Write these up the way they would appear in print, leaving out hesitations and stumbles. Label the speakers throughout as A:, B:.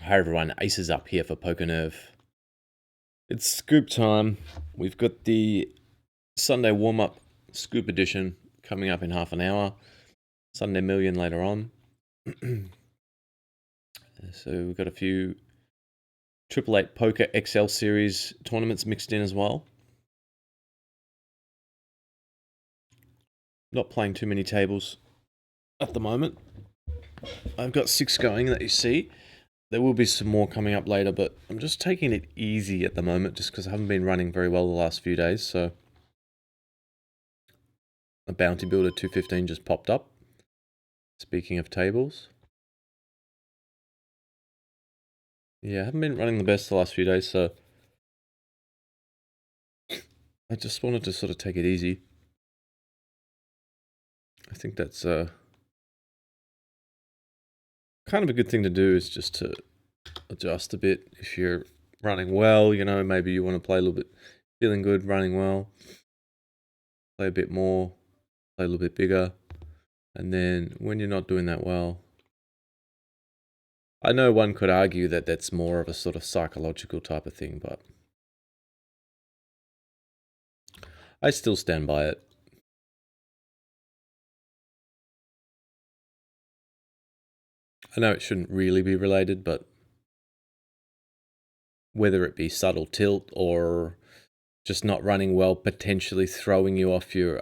A: Hi everyone, Aces up here for PokerNerve. It's scoop time. We've got the Sunday warm-up scoop edition coming up in half an hour. Sunday Million later on. So we've got a few 888 Poker XL Series tournaments mixed in as well. Not playing too many tables at the moment. I've got 6 going that you see. There will be some more coming up later, but I'm just taking it easy at the moment just because I haven't been running very well the last few days, so a Bounty Builder 215 just popped up. Speaking of tables. Yeah, I haven't been running the best the last few days, so I just wanted to sort of take it easy. I think that's kind of a good thing to do, is just to adjust a bit. If you're running well, you know, maybe you want to play a little bit, feeling good, running well, play a bit more, play a little bit bigger. And then when you're not doing that well, I know one could argue that that's more of a sort of psychological type of thing, but I still stand by it. I know it shouldn't really be related, but whether it be subtle tilt or just not running well, potentially throwing you off your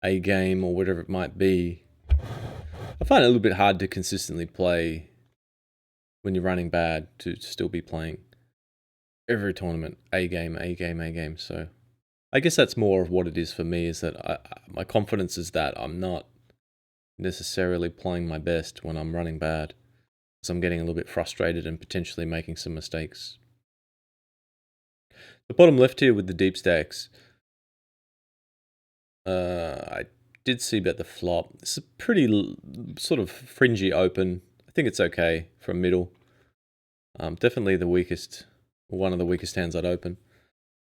A: A game or whatever it might be, I find it a little bit hard to consistently play when you're running bad, to still be playing every tournament A game, A game, A game. So I guess that's more of what it is for me, is that my confidence is that I'm not necessarily playing my best when I'm running bad, so I'm getting a little bit frustrated and potentially making some mistakes. The bottom left here with the deep stacks, I did see about the flop. It's a pretty sort of fringy open. I think it's okay from middle. Definitely the weakest, one of the weakest hands I'd open.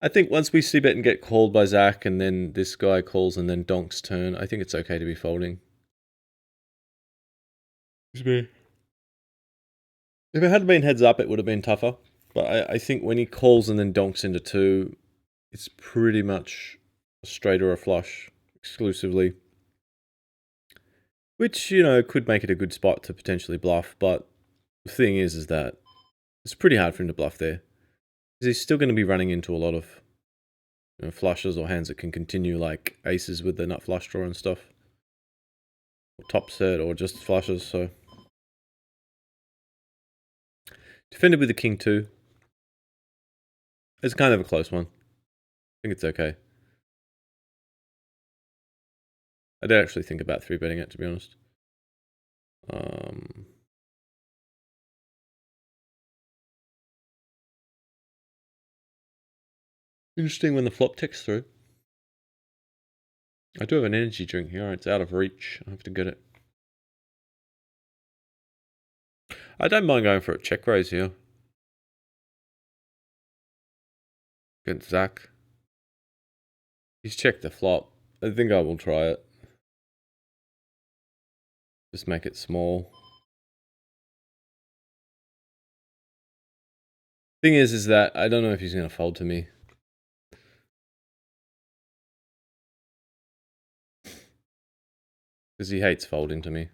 A: I think once we see bet and get called by Zach, and then this guy calls and then Donk's turn, I think it's okay to be folding. Excuse me. If it had been heads up, it would have been tougher. But I think when he calls and then donks into 2, it's pretty much a straight or a flush exclusively. Which, you know, could make it a good spot to potentially bluff. But the thing is that it's pretty hard for him to bluff there, because he's still going to be running into a lot of, you know, flushes or hands that can continue, like aces with the nut flush draw and stuff. Or top set or just flushes, so. Defended with the king 2. It's kind of a close one. I think it's okay. I did actually think about 3-betting it, to be honest. Interesting when the flop ticks through. I do have an energy drink here. It's out of reach. I have to get it. I don't mind going for a check raise here against Zach. He's checked the flop. I think I will try it. Just make it small. Thing is that I don't know if he's going to fold to me. Because he hates folding to me.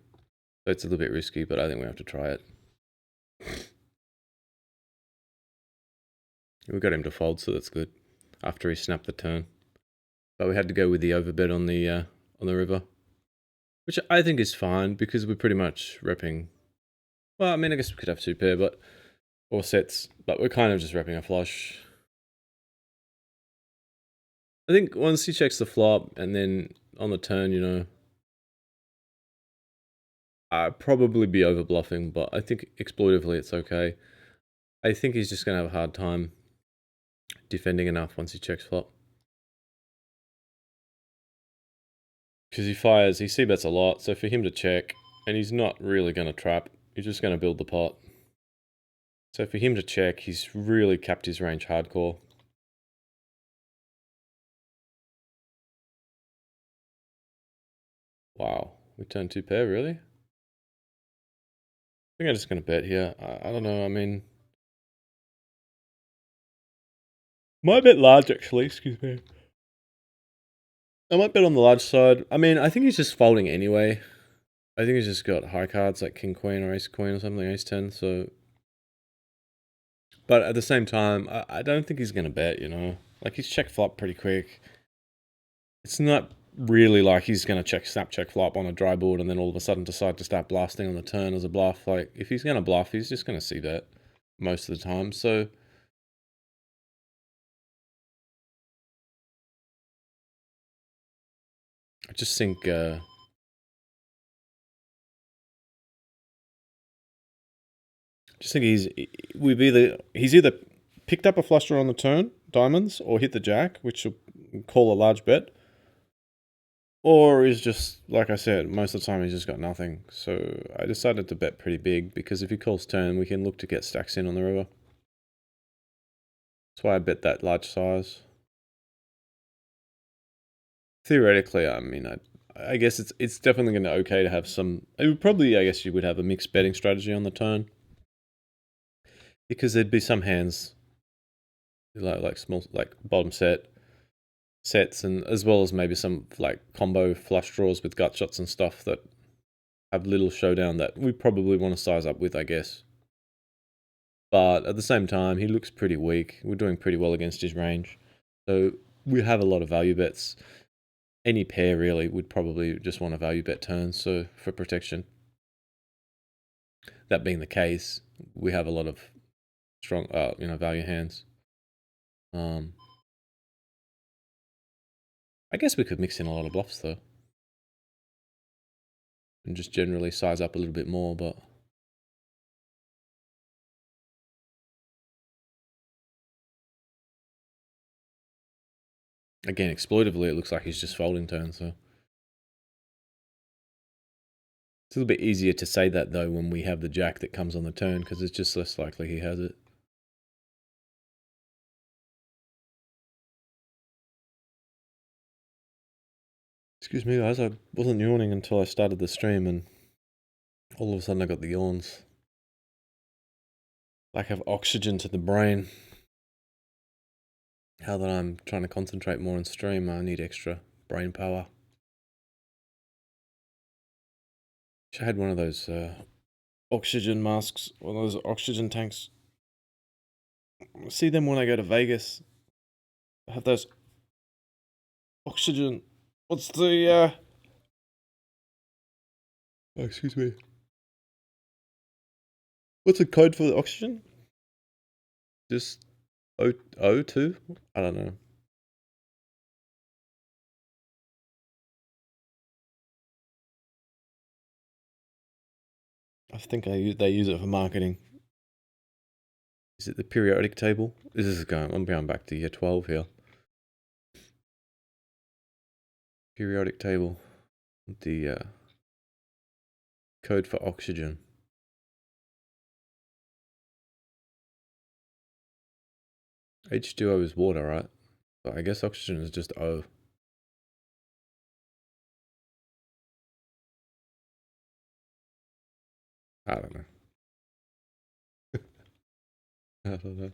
A: So it's a little bit risky, but I think we have to try it. We got him to fold, so that's good. After he snapped the turn. But we had to go with the overbet on the river. Which I think is fine, because we're pretty much repping. Well, I mean, I guess we could have 2 pair, but, or sets, but we're kind of just repping a flush. I think once he checks the flop and then on the turn, you know, I'd probably be over bluffing, but I think exploitively it's okay. I think he's just going to have a hard time defending enough once he checks flop. Because he fires, he c-bets a lot, so for him to check, and he's not really going to trap, he's just going to build the pot. So for him to check, he's really capped his range hardcore. Wow, we turned 2 pair, really? think I'm just going to bet here. I don't know. I mean, might bet large actually. Excuse me. I might bet on the large side. I mean, I think he's just folding anyway. I think he's just got high cards like King Queen or Ace Queen or something, Ace 10. So, but at the same time, I don't think he's going to bet. You know, like he's check flop pretty quick. It's not really like he's going to snap check flop on a dry board and then all of a sudden decide to start blasting on the turn as a bluff. Like if he's going to bluff, he's just going to see bet most of the time. So I just think he's either picked up a flush draw on the turn, diamonds, or hit the jack, which will call a large bet, or is just like I said, most of the time he's just got nothing. So I decided to bet pretty big because if he calls turn, we can look to get stacks in on the river. That's why I bet that large size. Theoretically, I mean, I guess it's definitely going to be okay to have some. It would probably, I guess, you would have a mixed betting strategy on the turn because there'd be some hands like small, like bottom sets, and as well as maybe some like combo flush draws with gut shots and stuff that have little showdown that we probably want to size up with, I guess. But at the same time, he looks pretty weak. We're doing pretty well against his range, so we have a lot of value bets. Any pair really would probably just want a value bet turn, so for protection. That being the case, we have a lot of strong, value hands. I guess we could mix in a lot of bluffs though, and just generally size up a little bit more. But again, exploitively, it looks like he's just folding turn. So it's a little bit easier to say that though when we have the jack that comes on the turn because it's just less likely he has it. Excuse me, guys. I wasn't yawning until I started the stream, and all of a sudden I got the yawns. Lack of oxygen to the brain. Now that I'm trying to concentrate more on stream, I need extra brain power. I had one of those oxygen masks, one of those oxygen tanks. I see them when I go to Vegas. I have those oxygen. What's the Oh, excuse me. What's the code for the oxygen? Just O2? I don't know. I think they use it for marketing. Is it the periodic table? I'm going back to year 12 here. Periodic table. The code for oxygen. H2O is water, right? But I guess oxygen is just O. I don't know. I don't know.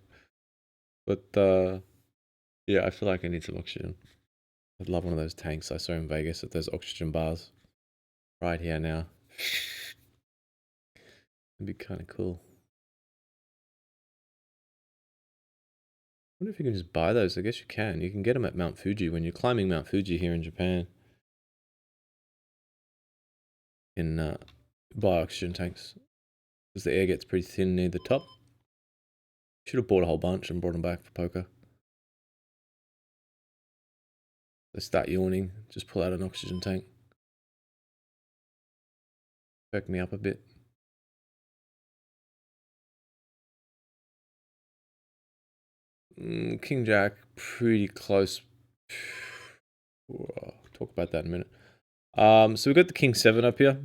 A: But yeah, I feel like I need some oxygen. I'd love one of those tanks I saw in Vegas at those oxygen bars. Right here now. It'd be kind of cool. I wonder if you can just buy those. I guess you can. You can get them at Mount Fuji when you're climbing Mount Fuji here in Japan. In buy oxygen tanks because the air gets pretty thin near the top. Should have bought a whole bunch and brought them back for poker. They start yawning. Just pull out an oxygen tank. Perk me up a bit. King Jack, pretty close. I'll talk about that in a minute. So we've got the King 7 up here.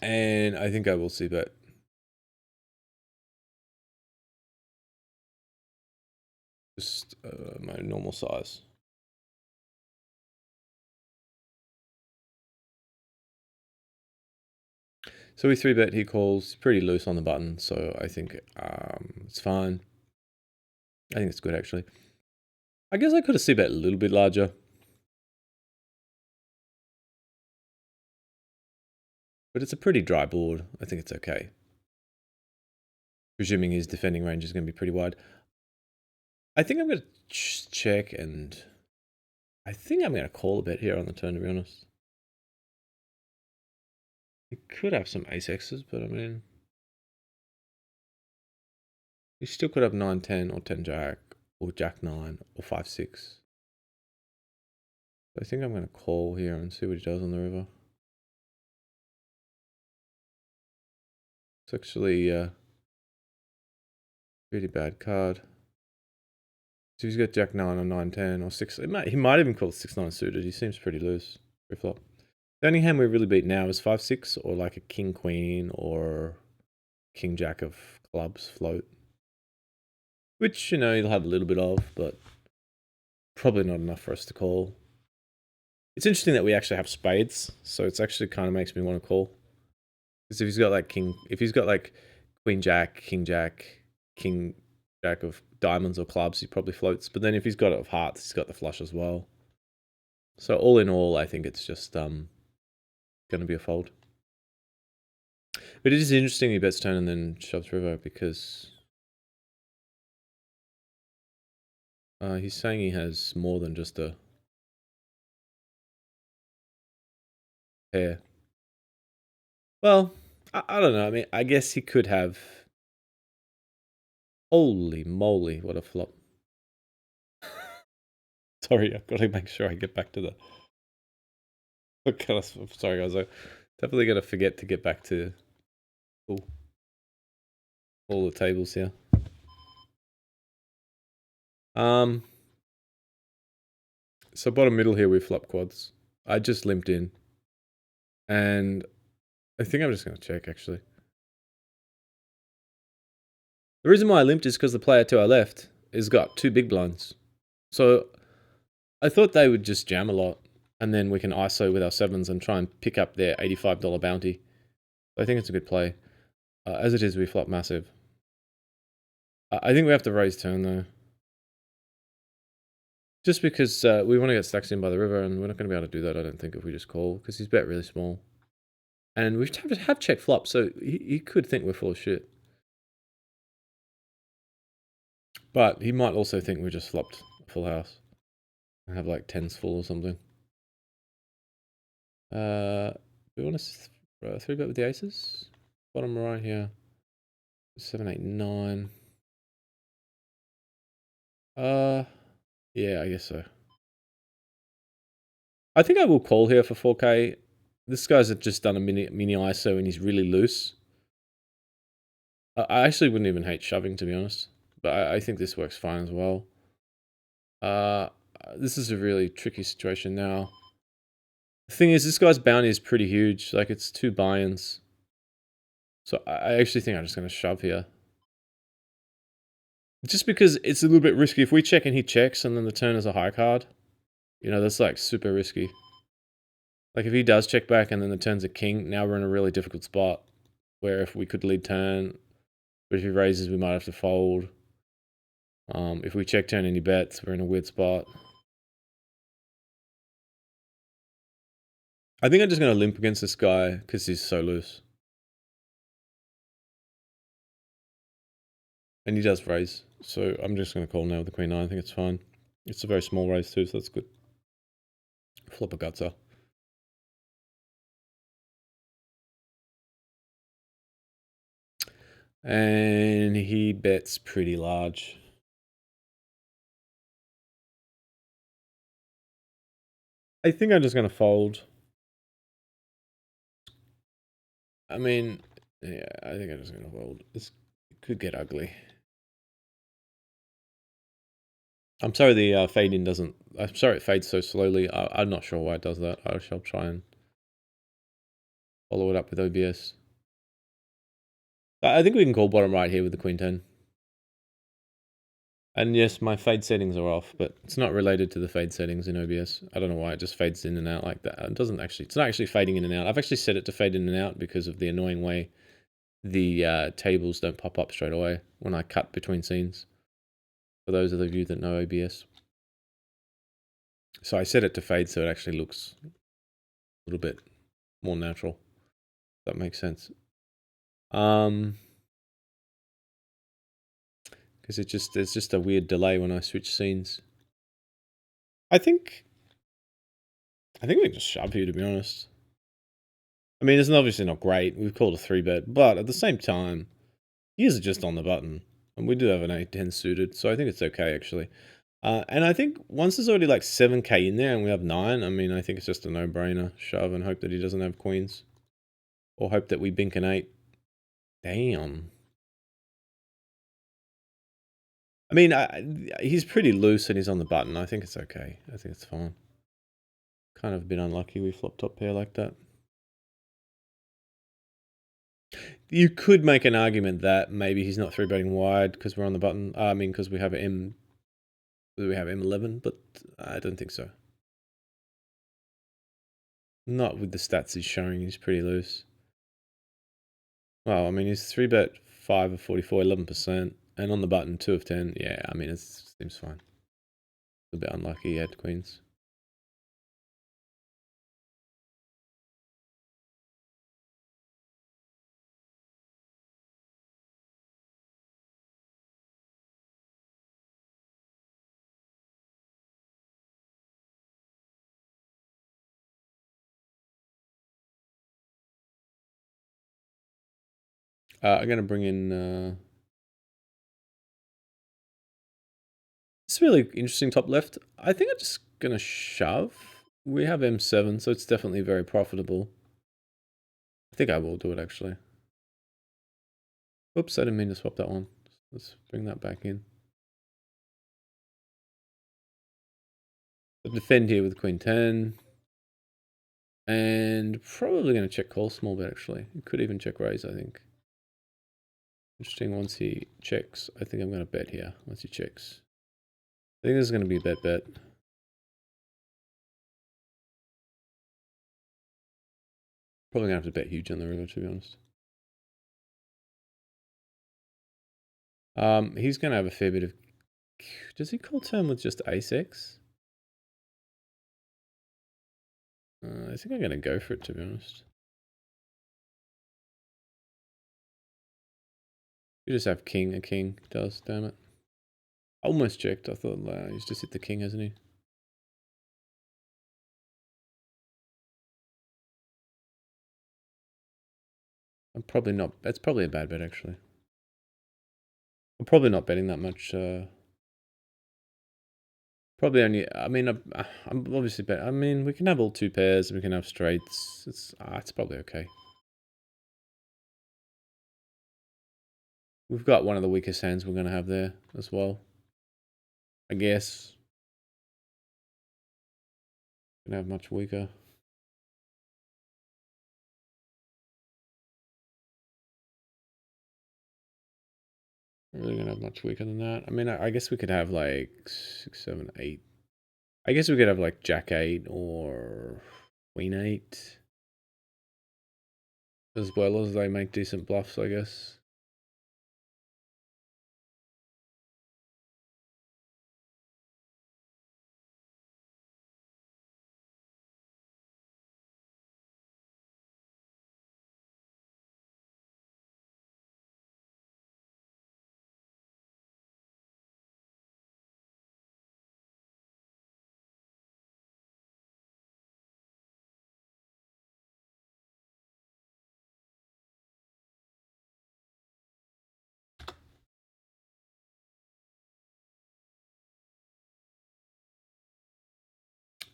A: And I think I will see bet. Just my normal size. So we 3-bet, he calls, pretty loose on the button, so I think it's fine. I think it's good, actually. I guess I could have c-bet a little bit larger. But it's a pretty dry board. I think it's okay. Presuming his defending range is going to be pretty wide. I think I'm going to check, and I think I'm going to call a bet here on the turn, to be honest. He could have some ace-x's, but I mean... he still could have 9-10 or 10-jack or jack-9 or 5-6. I think I'm going to call here and see what he does on the river. It's actually a pretty bad card. So he's got jack-9 or 9-10 or 6. He might even call 6-9 suited. He seems pretty loose pre-flop. The only hand we really beat now is 5-6 or like a king-queen or king-jack of clubs float. Which, you know, he'll have a little bit of, but probably not enough for us to call. It's interesting that we actually have spades, so it's actually kind of makes me want to call. Because if he's got like queen-jack, king-jack, king-jack of diamonds or clubs, he probably floats. But then if he's got it of hearts, he's got the flush as well. So all in all, I think it's just going to be a fold. But it is interesting he bets turn and then shoves river because he's saying he has more than just a pair. Well, I don't know. I mean, I guess he could have... holy moly, what a flop. Sorry, I've got to make sure I get back to the... okay, sorry guys, I definitely got to forget to get back to all the tables here. So bottom middle here we flop quads. I just limped in. And I think I'm just going to check, actually. The reason why I limped is because the player to our left has got 2 big blinds. So I thought they would just jam a lot. And then we can ISO with our 7s and try and pick up their $85 bounty. I think it's a good play. As it is, we flop massive. I think we have to raise turn, though. Just because we want to get stacks in by the river, and we're not going to be able to do that, I don't think, if we just call. Because he's bet really small. And we have checked flop, so he could think we're full of shit. But he might also think we just flopped a full house. And have like 10s full or something. We want to 3-bet with the aces? Bottom right here. 7, 8, 9. Yeah, I guess so. I think I will call here for 4K. This guy's just done a mini ISO and he's really loose. I actually wouldn't even hate shoving, to be honest. But I think this works fine as well. This is a really tricky situation now. The thing is, this guy's bounty is pretty huge. Like, it's 2 buy-ins. So I actually think I'm just going to shove here. Just because it's a little bit risky. If we check and he checks and then the turn is a high card, you know, that's like super risky. Like if he does check back and then the turn's a king, now we're in a really difficult spot. Where if we could lead turn, but if he raises, we might have to fold. If we check turn and he bets, we're in a weird spot. I think I'm just going to limp against this guy because he's so loose. And he does raise. So I'm just going to call now with the queen 9. I think it's fine. It's a very small raise too, so that's good. Flop a gutser. And he bets pretty large. I think I'm just going to fold. I mean, yeah, I think I'm just going to fold. This could get ugly. I'm sorry the fade in doesn't... I'm sorry it fades so slowly. I'm not sure why it does that. I shall try and follow it up with OBS. I think we can call bottom right here with the queen 10. And yes, my fade settings are off, but it's not related to the fade settings in OBS. I don't know why it just fades in and out like that. It doesn't actually, it's not actually fading in and out. I've actually set it to fade in and out because of the annoying way the tables don't pop up straight away when I cut between scenes. For those of you that know OBS. So I set it to fade so it actually looks a little bit more natural. If that makes sense. Because there's just a weird delay when I switch scenes. I think we can just shove here, to be honest. I mean, it's obviously not great. We've called a 3-bet, but at the same time, ears are just on the button. And we do have an 8-10 suited, so I think it's okay, actually. And I think once there's already like 7k in there and we have 9, I mean, I think it's just a no-brainer. Shove and hope that he doesn't have queens. Or hope that we bink an 8. Damn. I mean, he's pretty loose and he's on the button. I think it's okay. I think it's fine. Kind of a bit unlucky we flopped top pair like that. You could make an argument that maybe he's not 3-betting wide because we're on the button. I mean, because we have M11, but I don't think so. Not with the stats he's showing. He's pretty loose. Well, I mean, he's 3-bet 5 of 44, 11%, and on the button 2 of 10. Yeah, I mean, it seems fine. A bit unlucky he had queens. I'm going to bring in... It's really interesting top left. I think I'm just going to shove. We have M7, so it's definitely very profitable. I think I will do it, actually. Oops, I didn't mean to swap that one. Let's bring that back in. I'll defend here with Queen 10. And probably going to check call small bet, actually. It could even check raise, I think. Interesting, once he checks, I think I'm going to bet here, once he checks. I think this is going to be a bet. Probably going to have to bet huge on the river, to be honest. He's going to have a fair bit of... Does he call turn with just ace-x? I think I'm going to go for it, to be honest. You just have king, a king does, damn it. Almost checked, I thought he's just hit the king, hasn't he? I'm probably not, that's probably a bad bet, actually. I'm probably not betting that much, probably only, I mean, I'm obviously bet, I mean, we can have all 2 pairs, and we can have straights, it's probably okay. We've got one of the weakest hands we're going to have there as well, I guess. Gonna have much weaker. Really gonna have much weaker than that. I mean, I guess we could have like 6, 7, 8. I guess we could have like Jack 8 or Queen 8. As well as they make decent bluffs, I guess.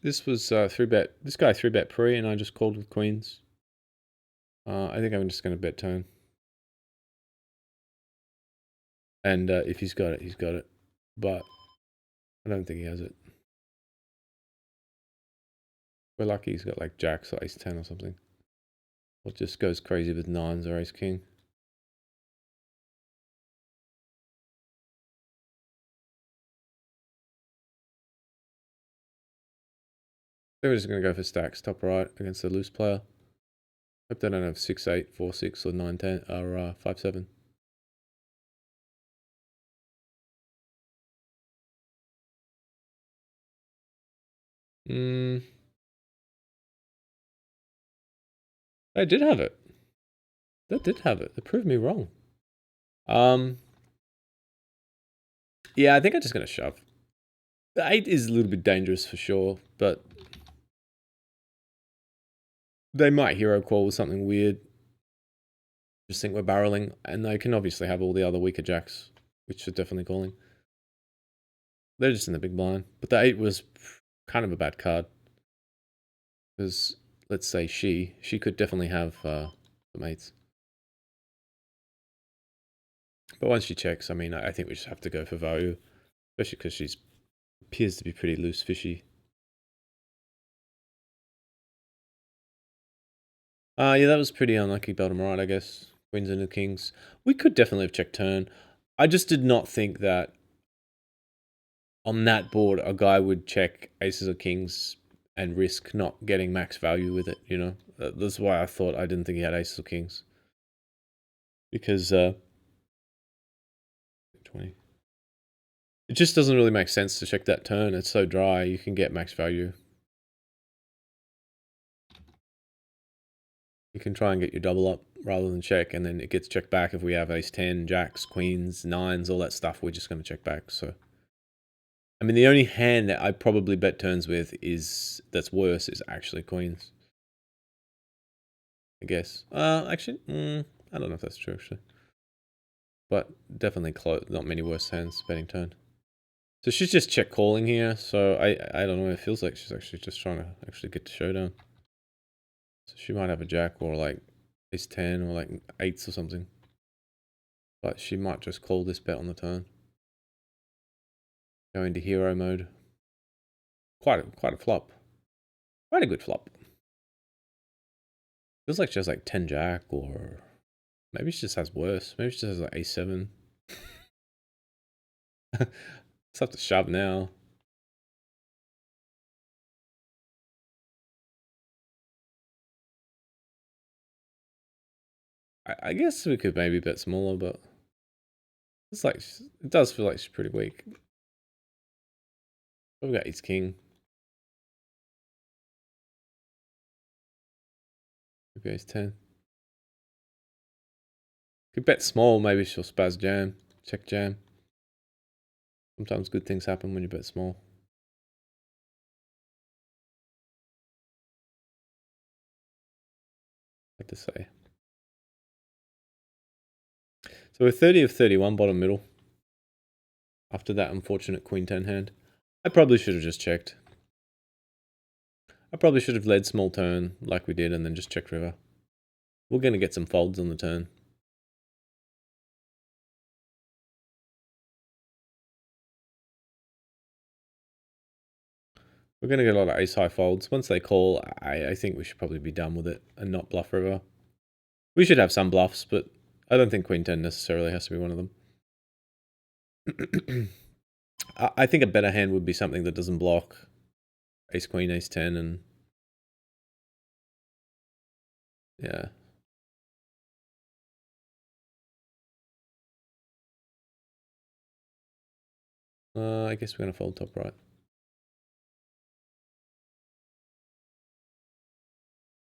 A: This was 3-bet. This guy 3-bet pre, and I just called with queens. I think I'm just going to bet turn. And if he's got it, he's got it. But I don't think he has it. We're lucky he's got like jacks or ace 10 or something. Or just goes crazy with 9s or ace king. think we're just going to go for stacks top right against the loose player. Hope they don't have 6-8, 4-6 or 9-10 or 5-7. They did have it. They did have it. They proved me wrong. Yeah, I think I'm just going to shove. The 8 is a little bit dangerous for sure, but they might hero call with something weird. Just think we're barreling, and they can obviously have all the other weaker jacks, which are definitely calling. They're just in the big blind. But the 8 was kind of a bad card. Because, let's say she could definitely have some 8s. But once she checks, I mean, I think we just have to go for value. Especially because she appears to be pretty loose fishy. Yeah, that was pretty unlucky bottom right, I guess. Queens into kings. We could definitely have checked turn. I just did not think that on that board a guy would check aces or kings and risk not getting max value with it, you know? That's why I thought I didn't think he had aces or kings. Because, 20. It just doesn't really make sense to check that turn. It's so dry, you can get max value. You can try and get your double up rather than check, and then it gets checked back if we have ace 10, jacks, queens, 9s, all that stuff, we're just going to check back, so. I mean, the only hand that I probably bet turns with that's worse is actually queens. I guess. Actually, I don't know if that's true, actually. But definitely close, not many worse hands betting turn. So she's just check calling here, so I don't know, it feels like she's actually just trying to actually get to showdown. So she might have a jack or like ace 10 or like 8s or something. But she might just call this bet on the turn. Go into hero mode. Quite a flop. Quite a good flop. Feels like she has like 10 jack, or maybe she just has worse. Maybe she just has like ace 7. Let's have to shove now. I guess we could maybe bet smaller, but it's like, it does feel like she's pretty weak. We've got ace king. Maybe ace 10. Could bet small, maybe she'll spaz jam. Check jam. Sometimes good things happen when you bet small. Hard to say. So we're 30 of 31 bottom middle. After that unfortunate queen 10 hand. I probably should have just checked. I probably should have led small turn like we did and then just checked river. We're going to get some folds on the turn. We're going to get a lot of ace high folds. Once they call, I think we should probably be done with it and not bluff river. We should have some bluffs, but I don't think queen 10 necessarily has to be one of them. I think a better hand would be something that doesn't block ace queen, ace 10, and yeah. I guess we're going to fold top right.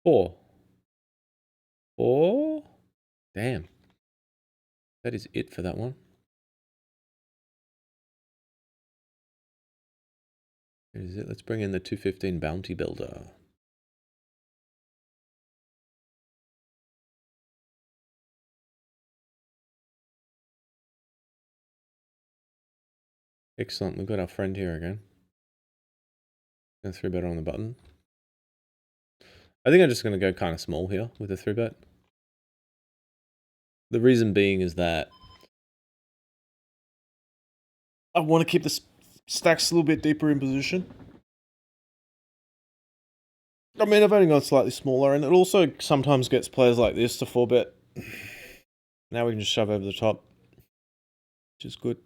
A: 4. 4? Damn. That is it for that one. That is it. Let's bring in the 215 Bounty Builder. Excellent. We've got our friend here again. And 3-bet on the button. I think I'm just going to go kind of small here with a 3-bet. The reason being is that I want to keep the stacks a little bit deeper in position. I mean, I've only gone slightly smaller, and it also sometimes gets players like this to 4-bet. Now we can just shove over the top, which is good.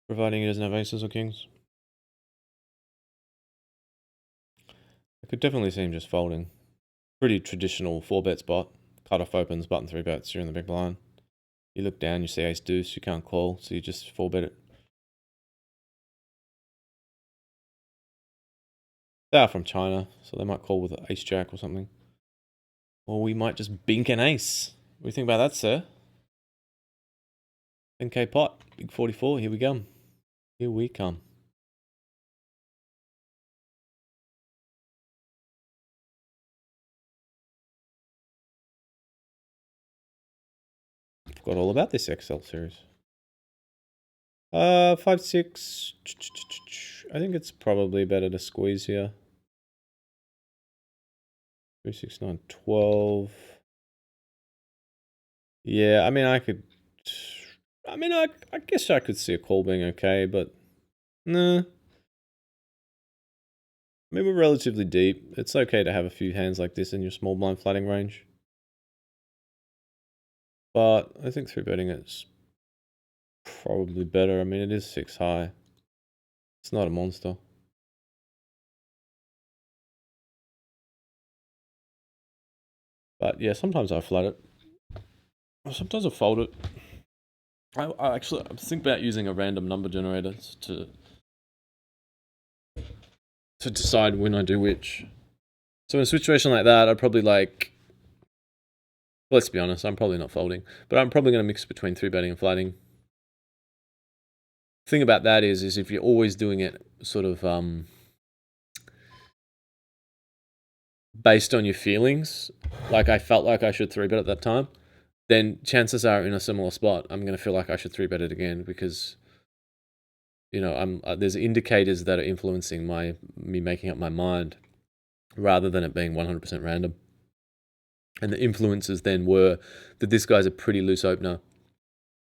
A: Providing he doesn't have aces or kings. I could definitely see him just folding. Pretty traditional 4-bet spot. Cutoff opens, button 3 bets, you're in the big blind. You look down, you see ace deuce, you can't call, so you just 4-bet it. They are from China, so they might call with an ace jack or something. Or we might just bink an ace. What do you think about that, sir? 10k pot, big 44, here we come. Here we come. Forgot all about this XL series. 5-6. I think it's probably better to squeeze here. 3, 6, 9, 12. Yeah, I mean, I guess I could see a call being okay, but nah. I mean, we're relatively deep. It's okay to have a few hands like this in your small blind flatting range. But I think 3-betting it's probably better. I mean, it is 6 high. It's not a monster. But yeah, sometimes I flat it. Sometimes I fold it. I'm thinking about using a random number generator to decide when I do which. So in a situation like that, I'd probably let's be honest, I'm probably not folding, but I'm probably going to mix between 3-betting and flatting. The thing about that is if you're always doing it sort of based on your feelings, like I felt like I should 3-bet at that time, then chances are in a similar spot, I'm going to feel like I should 3-bet it again because, you know, there's indicators that are influencing me making up my mind rather than it being 100% random. And the influences then were that this guy's a pretty loose opener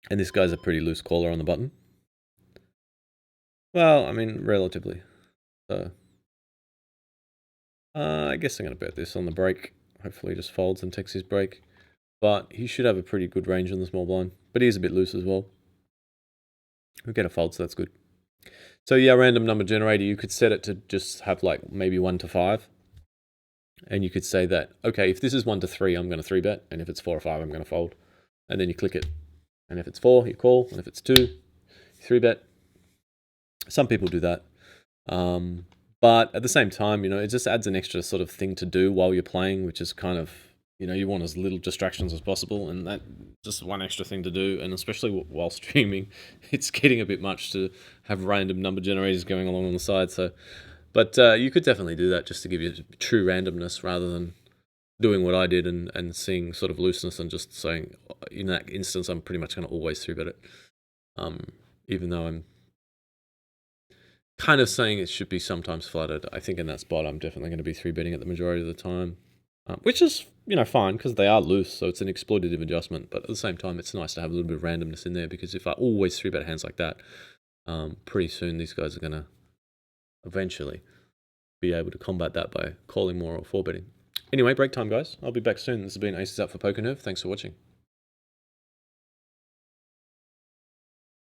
A: and this guy's a pretty loose caller on the button. Well, I mean, relatively. So, I guess I'm going to bet this on the break. Hopefully he just folds and takes his break. But he should have a pretty good range on the small blind. But he is a bit loose as well. We get a fold, so that's good. So yeah, random number generator, you could set it to just have like maybe 1 to 5. And you could say that, okay, if this is 1 to 3, I'm going to 3-bet. And if it's 4 or 5, I'm going to fold. And then you click it. And if it's 4, you call. And if it's 2, you 3-bet. Some people do that. But at the same time, you know, it just adds an extra sort of thing to do while you're playing, which is kind of, you know, you want as little distractions as possible. And that just one extra thing to do. And especially while streaming, it's getting a bit much to have random number generators going along on the side. So, but you could definitely do that just to give you true randomness rather than doing what I did and seeing sort of looseness and just saying, in that instance, I'm pretty much going to always 3-bet it. Even though I'm kind of saying it should be sometimes flatted. I think in that spot, I'm definitely going to be 3-betting it the majority of the time, which is, you know, fine because they are loose. So it's an exploitative adjustment. But at the same time, it's nice to have a little bit of randomness in there because if I always 3-bet hands like that, pretty soon these guys are going to eventually be able to combat that by calling more or 4-betting. Anyway, break time, guys. I'll be back soon. This has been Aces Out for Poker Nerve. Thanks for watching.